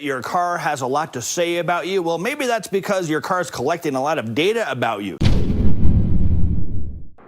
your car has a lot to say about you? Well, maybe that's because your car's collecting a lot of data about you.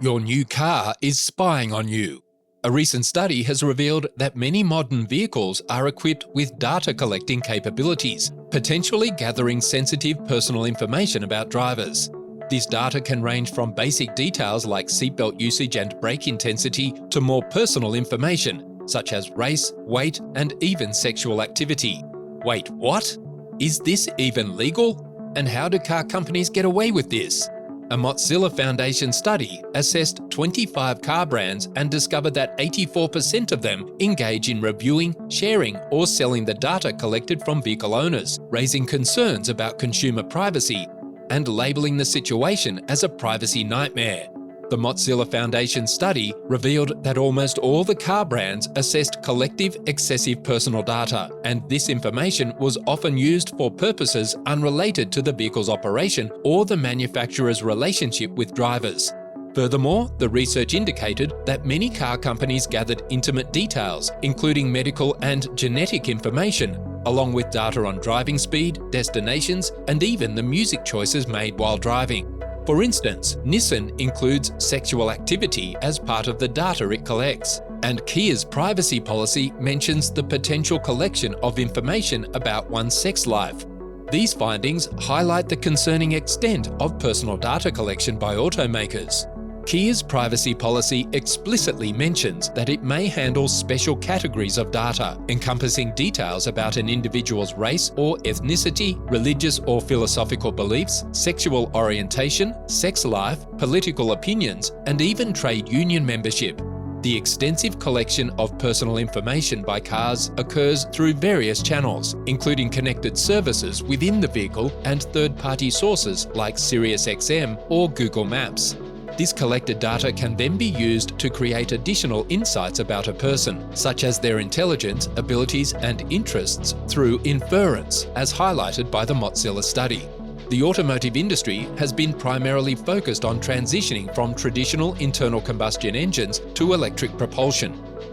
Your new car is spying on you. A recent study has revealed that many modern vehicles are equipped with data collecting capabilities, potentially gathering sensitive personal information about drivers. This data can range from basic details like seatbelt usage and brake intensity to more personal information, such as race, weight, and even sexual activity. Wait, what? Is this even legal? And how do car companies get away with this? A Mozilla Foundation study assessed 25 car brands and discovered that 84% of them engage in reviewing, sharing, or selling the data collected from vehicle owners, raising concerns about consumer privacy and labeling the situation as a privacy nightmare. The Mozilla Foundation study revealed that almost all the car brands assessed collective excessive personal data, and this information was often used for purposes unrelated to the vehicle's operation or the manufacturer's relationship with drivers. Furthermore, the research indicated that many car companies gathered intimate details, including medical and genetic information, along with data on driving speed, destinations, and even the music choices made while driving. For instance, Nissan includes sexual activity as part of the data it collects, and Kia's privacy policy mentions the potential collection of information about one's sex life. These findings highlight the concerning extent of personal data collection by automakers. Kia's privacy policy explicitly mentions that it may handle special categories of data, encompassing details about an individual's race or ethnicity, religious or philosophical beliefs, sexual orientation, sex life, political opinions, and even trade union membership. The extensive collection of personal information by cars occurs through various channels, including connected services within the vehicle and third-party sources like SiriusXM or Google Maps. This collected data can then be used to create additional insights about a person, such as their intelligence, abilities, and interests through inference, as highlighted by the Mozilla study. The automotive industry has been primarily focused on transitioning from traditional internal combustion engines to electric propulsion.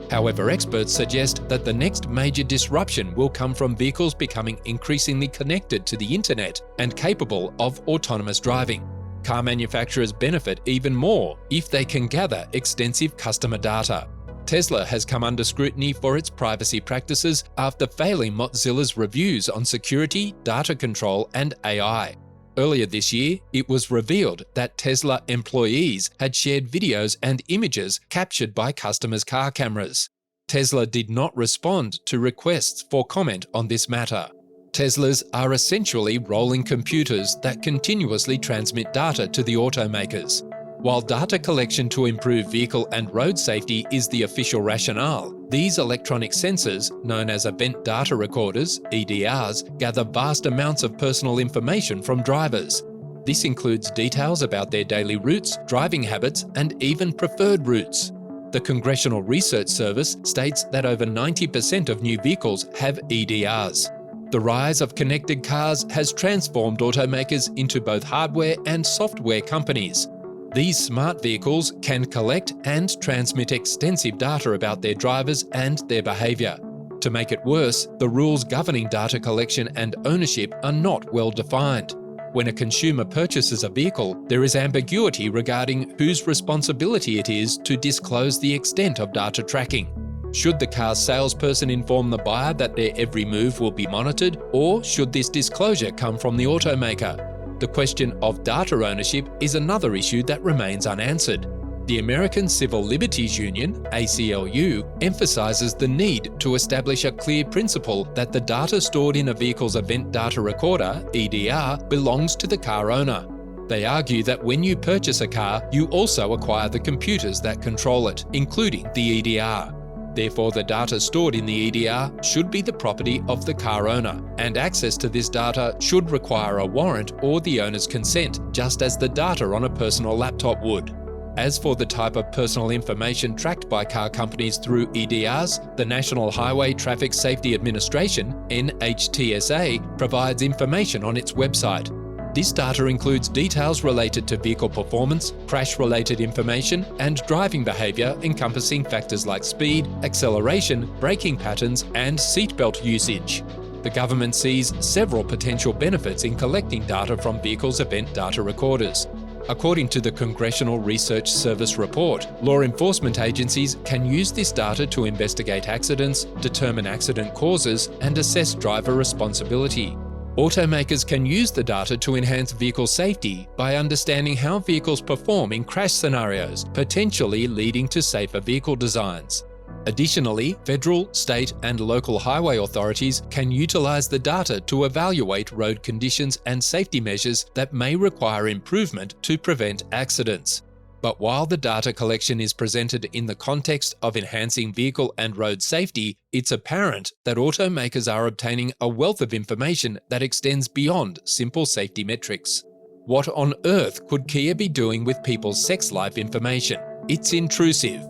However, experts suggest that the next major disruption will come from vehicles becoming increasingly connected to the internet and capable of autonomous driving. Car manufacturers benefit even more if they can gather extensive customer data. Tesla has come under scrutiny for its privacy practices after failing Mozilla's reviews on security, data control, and AI. Earlier this year, it was revealed that Tesla employees had shared videos and images captured by customers' car cameras. Tesla did not respond to requests for comment on this matter. Teslas are essentially rolling computers that continuously transmit data to the automakers. While data collection to improve vehicle and road safety is the official rationale, these electronic sensors, known as event data recorders, EDRs, gather vast amounts of personal information from drivers. This includes details about their daily routes, driving habits, and even preferred routes. The Congressional Research Service states that over 90% of new vehicles have EDRs. The rise of connected cars has transformed automakers into both hardware and software companies. These smart vehicles can collect and transmit extensive data about their drivers and their behaviour. To make it worse, the rules governing data collection and ownership are not well defined. When a consumer purchases a vehicle, there is ambiguity regarding whose responsibility it is to disclose the extent of data tracking. Should the car's salesperson inform the buyer that their every move will be monitored, or should this disclosure come from the automaker? The question of data ownership is another issue that remains unanswered. The American Civil Liberties Union, ACLU, emphasizes the need to establish a clear principle that the data stored in a vehicle's event data recorder, EDR, belongs to the car owner. They argue that when you purchase a car, you also acquire the computers that control it, including the EDR. Therefore, the data stored in the EDR should be the property of the car owner, and access to this data should require a warrant or the owner's consent, just as the data on a personal laptop would. As for the type of personal information tracked by car companies through EDRs, the National Highway Traffic Safety Administration, NHTSA, provides information on its website. This data includes details related to vehicle performance, crash-related information, and driving behaviour encompassing factors like speed, acceleration, braking patterns, and seatbelt usage. The government sees several potential benefits in collecting data from vehicles' event data recorders. According to the Congressional Research Service report, law enforcement agencies can use this data to investigate accidents, determine accident causes, and assess driver responsibility. Automakers can use the data to enhance vehicle safety by understanding how vehicles perform in crash scenarios, potentially leading to safer vehicle designs. Additionally, federal, state, and local highway authorities can utilize the data to evaluate road conditions and safety measures that may require improvement to prevent accidents. But while the data collection is presented in the context of enhancing vehicle and road safety, it's apparent that automakers are obtaining a wealth of information that extends beyond simple safety metrics. What on earth could Kia be doing with people's sex life information? It's intrusive.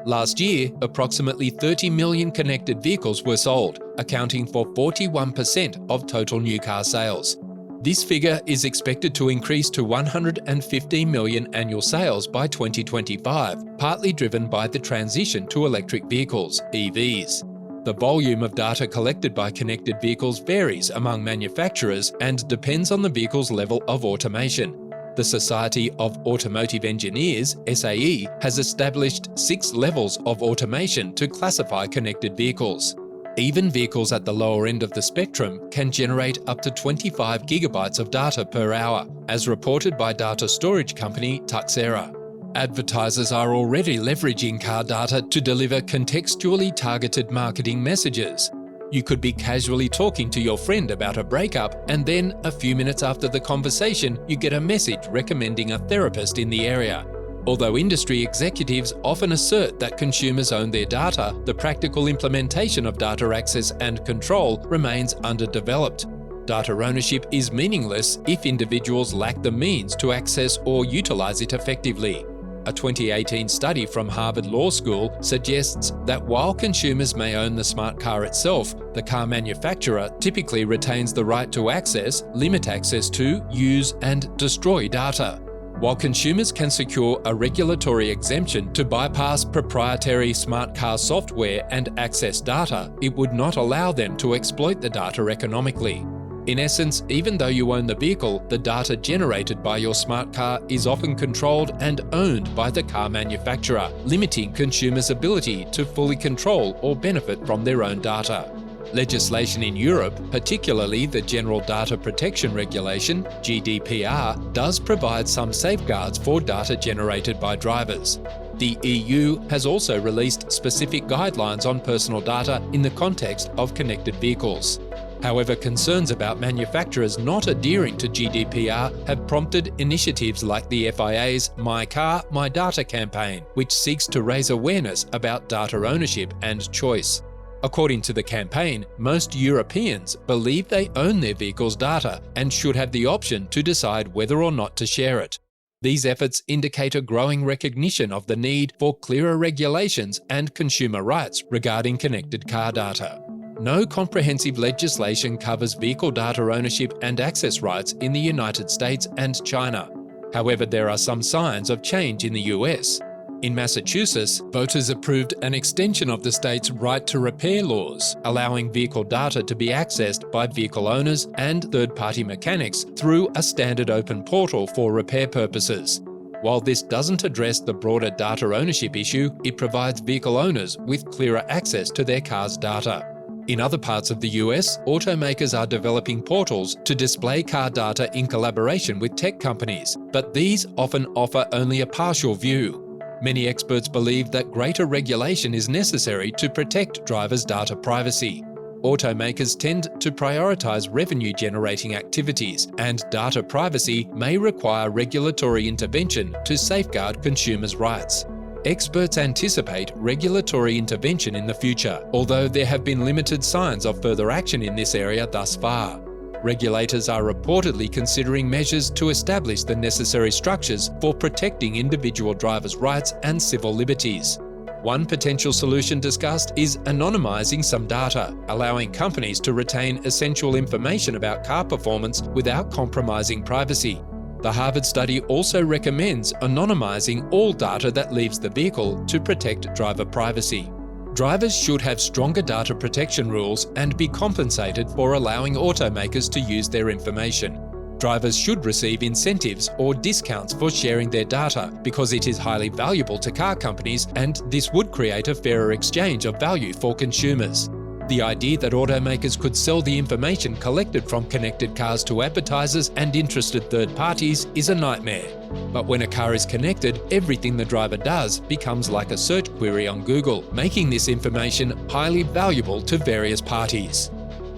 Last year, approximately 30 million connected vehicles were sold, accounting for 41% of total new car sales. This figure is expected to increase to 115 million annual sales by 2025, partly driven by the transition to electric vehicles, EVs. The volume of data collected by connected vehicles varies among manufacturers and depends on the vehicle's level of automation. The Society of Automotive Engineers, SAE, has established 6 levels of automation to classify connected vehicles. Even vehicles at the lower end of the spectrum can generate up to 25 gigabytes of data per hour, as reported by data storage company Tuxera. Advertisers are already leveraging car data to deliver contextually targeted marketing messages. You could be casually talking to your friend about a breakup, and then, a few minutes after the conversation, you get a message recommending a therapist in the area. Although industry executives often assert that consumers own their data, the practical implementation of data access and control remains underdeveloped. Data ownership is meaningless if individuals lack the means to access or utilize it effectively. A 2018 study from Harvard Law School suggests that while consumers may own the smart car itself, the car manufacturer typically retains the right to access, limit access to, use, and destroy data. While consumers can secure a regulatory exemption to bypass proprietary smart car software and access data, it would not allow them to exploit the data economically. In essence, even though you own the vehicle, the data generated by your smart car is often controlled and owned by the car manufacturer, limiting consumers' ability to fully control or benefit from their own data. Legislation in Europe, particularly the General Data Protection Regulation, GDPR, does provide some safeguards for data generated by drivers. The EU has also released specific guidelines on personal data in the context of connected vehicles. However, concerns about manufacturers not adhering to GDPR have prompted initiatives like the FIA's My Car, My Data campaign, which seeks to raise awareness about data ownership and choice. According to the campaign, most Europeans believe they own their vehicle's data and should have the option to decide whether or not to share it. These efforts indicate a growing recognition of the need for clearer regulations and consumer rights regarding connected car data. No comprehensive legislation covers vehicle data ownership and access rights in the United States and China. However, there are some signs of change in the US. In Massachusetts, voters approved an extension of the state's right to repair laws, allowing vehicle data to be accessed by vehicle owners and third-party mechanics through a standard open portal for repair purposes. While this doesn't address the broader data ownership issue, it provides vehicle owners with clearer access to their car's data. In other parts of the US, automakers are developing portals to display car data in collaboration with tech companies, but these often offer only a partial view. Many experts believe that greater regulation is necessary to protect drivers' data privacy. Automakers tend to prioritize revenue-generating activities, and data privacy may require regulatory intervention to safeguard consumers' rights. Experts anticipate regulatory intervention in the future, although there have been limited signs of further action in this area thus far. Regulators are reportedly considering measures to establish the necessary structures for protecting individual drivers' rights and civil liberties. One potential solution discussed is anonymizing some data, allowing companies to retain essential information about car performance without compromising privacy. The Harvard study also recommends anonymizing all data that leaves the vehicle to protect driver privacy. Drivers should have stronger data protection rules and be compensated for allowing automakers to use their information. Drivers should receive incentives or discounts for sharing their data because it is highly valuable to car companies, and this would create a fairer exchange of value for consumers. The idea that automakers could sell the information collected from connected cars to advertisers and interested third parties is a nightmare. But when a car is connected, everything the driver does becomes like a search query on Google, making this information highly valuable to various parties.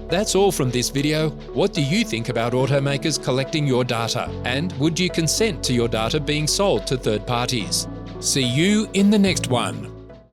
That's all from this video. What do you think about automakers collecting your data? And would you consent to your data being sold to third parties? See you in the next one.